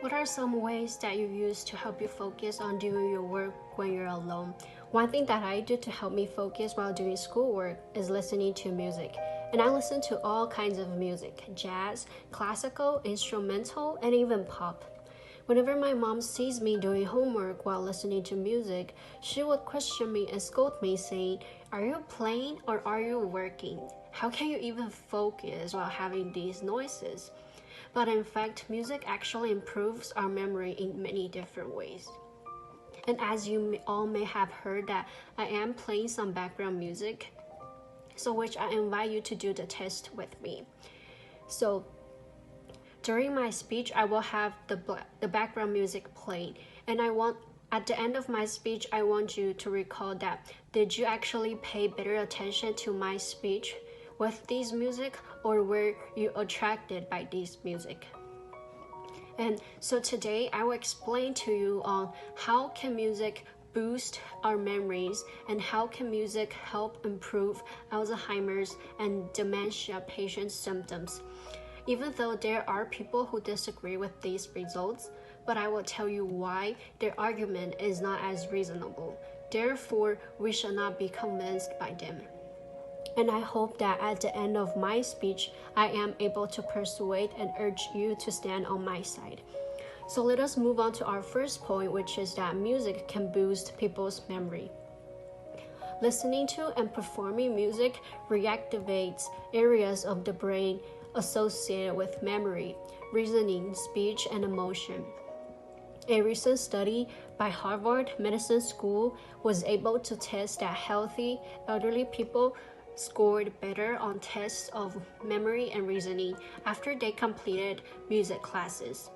What are some ways that you use to help you focus on doing your work when you're alone? One thing that I do to help me focus while doing schoolwork is listening to music. And I listen to all kinds of music: jazz, classical, instrumental, and even pop. Whenever my mom sees me doing homework while listening to music, she would question me and scold me, saying, "Are you playing or are you working? How can you even focus while having these noises?" But in fact, music actually improves our memory in many different ways. And as you all may have heard, that I am playing some background music, so which I invite you to do the test with me. So during my speech, I will have the background music playing, and at the end of my speech, I want you to recall that did you actually pay better attention to my speech with this music, or were you attracted by this music? And so today I will explain to you on how can music boost our memories and how can music help improve Alzheimer's and dementia patients' symptoms. Even though there are people who disagree with these results, but I will tell you why their argument is not as reasonable. Therefore, we shall not be convinced by them. And I hope that at the end of my speech, I am able to persuade and urge you to stand on my side. So let us move on to our first point, which is that music can boost people's memory. Listening to and performing music reactivates areas of the brain associated with memory, reasoning, speech, and emotion. A recent study by Harvard Medicine School was able to test that healthy elderly people scored better on tests of memory and reasoning after they completed music classes.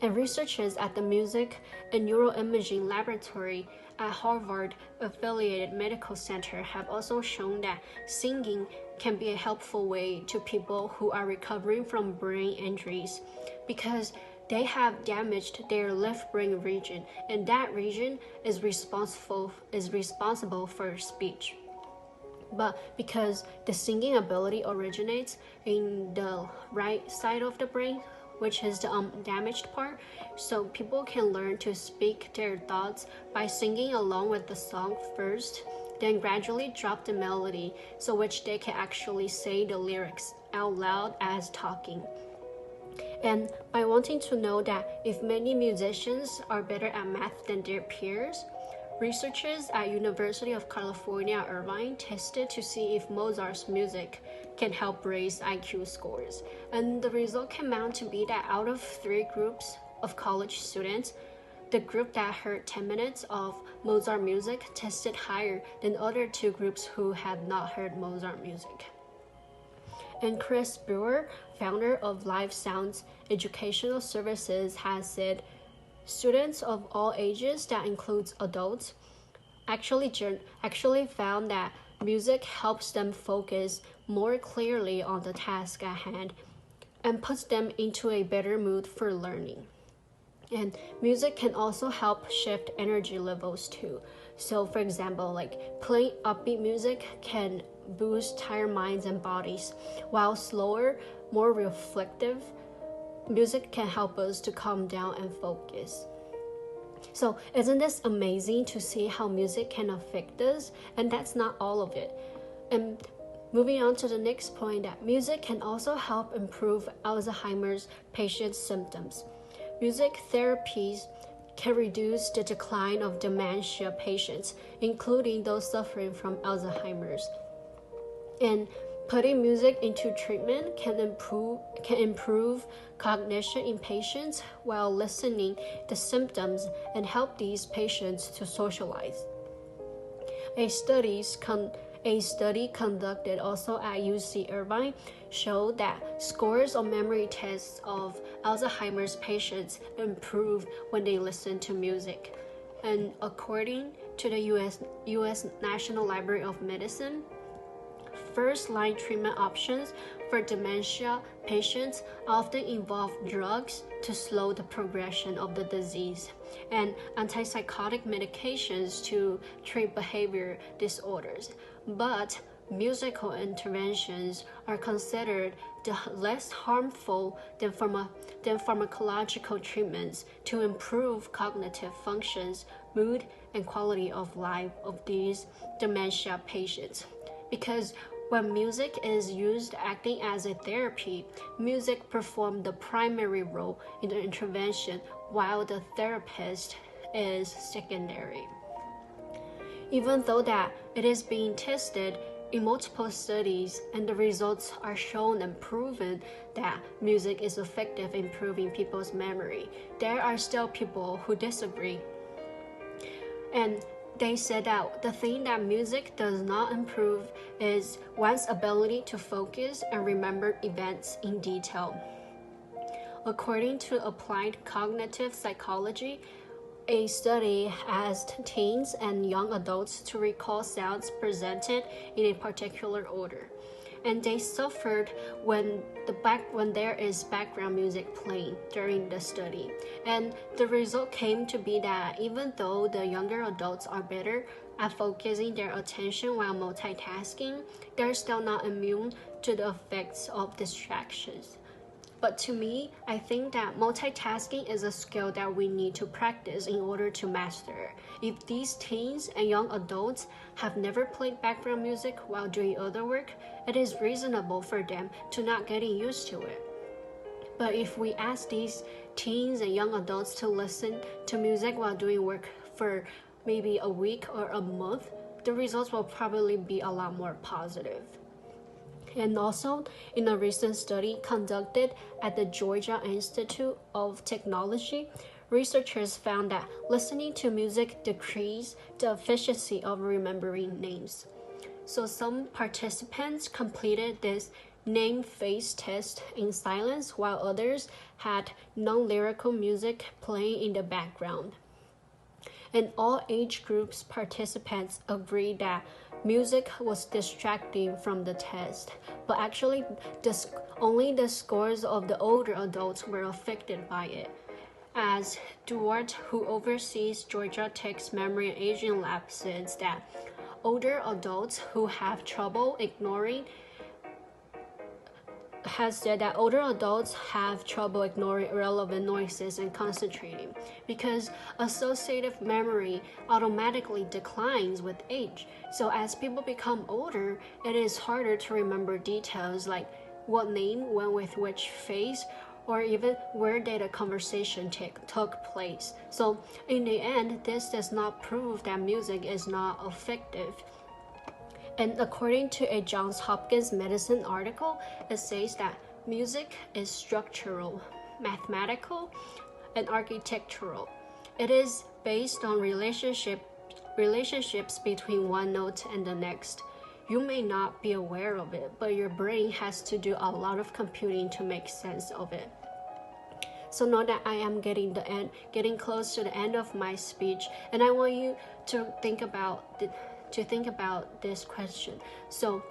And researchers at the Music and Neuroimaging Laboratory at Harvard Affiliated Medical Center have also shown that singing can be a helpful way to people who are recovering from brain injuries, because they have damaged their left brain region, and that region is responsible for speech. But because the singing ability originates in the right side of the brain, which is the damaged part, so people can learn to speak their thoughts by singing along with the song first, then gradually drop the melody, so which they can actually say the lyrics out loud as talking. And by wanting to know that if many musicians are better at math than their peers, researchers at University of California, Irvine tested to see if Mozart's music can help raise IQ scores. And the result came out to be that out of 3 groups of college students, the group that heard 10 minutes of Mozart music tested higher than other 2 groups who had not heard Mozart music. And Chris Brewer, founder of Live Sounds Educational Services, has said, students of all ages, that includes adults, actually found that music helps them focus more clearly on the task at hand and puts them into a better mood for learning. And music can also help shift energy levels too. So for example, like playing upbeat music can boost tired minds and bodies, while slower, more reflective music can help us to calm down and focus. So isn't this amazing to see how music can affect us? And that's not all of it. And moving on to the next point, that music can also help improve Alzheimer's patients' symptoms. Music therapies can reduce the decline of dementia patients, including those suffering from Alzheimer's. And putting music into treatment can improve cognition in patients while lessening the symptoms and help these patients to socialize. A study conducted also at UC Irvine showed that scores on memory tests of Alzheimer's patients improve when they listen to music. And according to the US National Library of Medicine, first-line treatment options for dementia patients often involve drugs to slow the progression of the disease and antipsychotic medications to treat behavior disorders. But musical interventions are considered less harmful than pharmacological treatments to improve cognitive functions, mood, and quality of life of these dementia patients. Because when music is used acting as a therapy, music performs the primary role in the intervention while the therapist is secondary. Even though that it is being tested in multiple studies and the results are shown and proven that music is effective in improving people's memory, there are still people who disagree. And they said that the thing that music does not improve is one's ability to focus and remember events in detail. According to applied cognitive psychology, a study asked teens and young adults to recall sounds presented in a particular order, and they suffered when there is background music playing during the study. And the result came to be that even though the younger adults are better at focusing their attention while multitasking, they're still not immune to the effects of distractions. But to me, I think that multitasking is a skill that we need to practice in order to master. If these teens and young adults have never played background music while doing other work, it is reasonable for them to not getting used to it. But if we ask these teens and young adults to listen to music while doing work for maybe a week or a month, the results will probably be a lot more positive. And also, in a recent study conducted at the Georgia Institute of Technology, researchers found that listening to music decreased the efficiency of remembering names. So some participants completed this name phase test in silence, while others had non-lyrical music playing in the background. And all age groups participants agreed that music was distracting from the test, but actually only the scores of the older adults were affected by it. As Duarte, who oversees Georgia Tech's Memory and Aging Lab, says that older adults who have trouble ignoring irrelevant noises and concentrating because associative memory automatically declines with age. So as people become older, it is harder to remember details like what name went with which face, or even where did a conversation took place. So in the end, this does not prove that music is not effective. And according to a Johns Hopkins Medicine article, it says that music is structural, mathematical, and architectural. It is based on relationships between one note and the next. You may not be aware of it, but your brain has to do a lot of computing to make sense of it. So now that I am getting close to the end of my speech, and I want you to think about this question. So,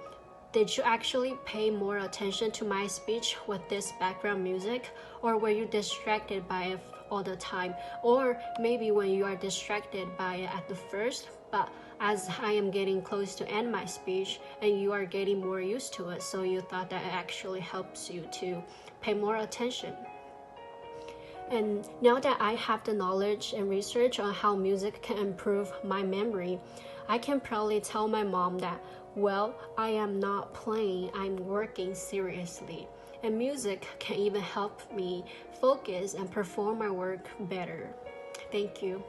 did you actually pay more attention to my speech with this background music, or were you distracted by it all the time? Or maybe when you are distracted by it at the first, but as I am getting close to end my speech and you are getting more used to it, so you thought that it actually helps you to pay more attention. And now that I have the knowledge and research on how music can improve my memory, I can proudly tell my mom that, well, I am not playing, I'm working seriously. And music can even help me focus and perform my work better. Thank you.